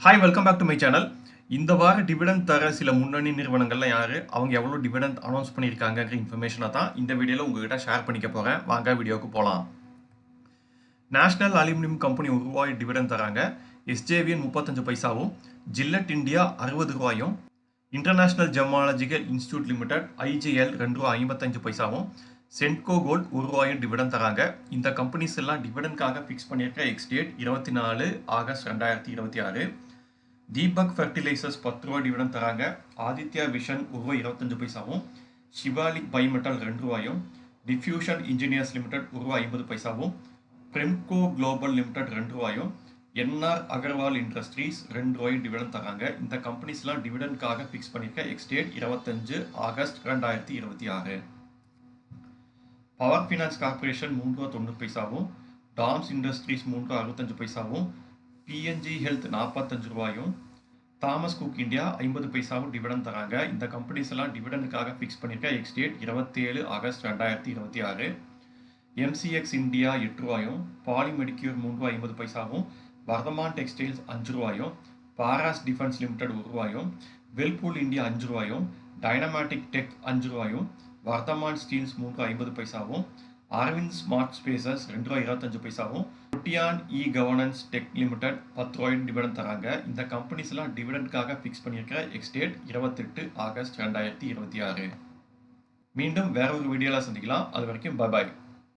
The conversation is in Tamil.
Hi welcome back to my channel. இந்த வார டிவிடெண்ட் தர சில முன்னணி நிறுவனங்கள்லாம் யாரு? அவங்க எவ்வளோ டிவிடெண்ட் அனௌன்ஸ் பண்ணியிருக்காங்கன்ற இன்ஃபர்மேஷனை தான் இந்த வீடியோவில் உங்ககிட்ட ஷேர் பண்ணிக்க போகிறேன். வாங்க வீடியோவுக்கு போகலாம். நேஷனல் அலுமினியம் கம்பெனி ரூபாய் டிவிடெண்ட் தராங்க. எஸ்ஜேவிஎன் 35 பைசாவும், ஜில்லட் இந்தியா 60 ரூபாயும், international gemmological institute limited IGL 2 ரூபாய் 55 பைசாவும், சென்ட்கோ கோல்ட் 1 ரூபாயும் டிவிடெண்ட் தராங்க. இந்த கம்பெனிஸ் எல்லாம் டிவிடெண்ட்காக ஃபிக்ஸ் பண்ணியிருக்க எக்ஸ்டேட் 24 ஆகஸ்ட் 2026. தீபக் ஃபெர்டிலைசர்ஸ் 10 ரூபாய் டிவிடெண்ட் தராங்க. ஆதித்யா விஷன் 1 ரூபாய் 25 பைசாவும், ஷிவாலிக் பைமெட்டல் 2 ரூபாயும், டிஃப்யூஷன் இன்ஜினியர்ஸ் லிமிடெட் 1 ரூபாய் 50 பைசாவும், பிரெம்கோ குளோபல் லிமிடெட் 2 ரூபாயும், என்ஆர் அகர்வால் இண்டஸ்ட்ரீஸ் 2 ரூபாயும் டிவிடெண்ட் தராங்க. இந்த கம்பெனிஸ்லாம் டிவிடெண்ட்காக ஃபிக்ஸ் பண்ணியிருக்க ex-date 25 August 2026. Power finance corporation 3 ரூபாய் 90 பைசாவும், டாம்ஸ் இண்டஸ்ட்ரீஸ் 3 ரூபாய் 65 பைசாவும், பிஎன்ஜி ஹெல்த் 45 ரூபாயும், தாமஸ் குக் இந்தியா 50 பைசாவும் டிவிடெண்ட் தராங்க. இந்த கம்பெனிஸ் எல்லாம் டிவிடெண்டுக்காக ஃபிக்ஸ் பண்ணியிருக்க எக்ஸ்டேட் 27 ஆகஸ்ட் 2026. எம்சிஎக்ஸ் இந்தியா 8 ரூபாயும், பாலிமெடிக்யூர் 3 ரூபாய் 50 பைசாவும், வர்தமான் டெக்ஸ்டைல்ஸ் 5 ரூபாயும், பாராஸ் டிஃபென்ஸ் லிமிடெட் 1 ரூபாயும், வெல்பூல் இந்தியா 5 ரூபாயும், டைனமேட்டிக் டெக் 5 ரூபாயும், வர்தமான் ஸ்டீல்ஸ் 3 ரூபாய் 50 பைசாவும், அரவிந்த் ஸ்மார்ட் ஸ்பேசஸ் 2 ரூபாய் 25 பைசாவும், புட்டியான் இ கவர்னன்ஸ் டெக் லிமிடெட் 10 ரூபாய் டிவிடெண்ட் தராங்க. இந்த கம்பெனிஸ் எல்லாம் டிவிடெண்ட்காக ஃபிக்ஸ் பண்ணியிருக்கிற எக்ஸ்டேட் 28 ஆகஸ்ட் 2026. மீண்டும் வேற ஒரு வீடியோவில் சந்திக்கலாம். அது வரைக்கும் பை பாய்.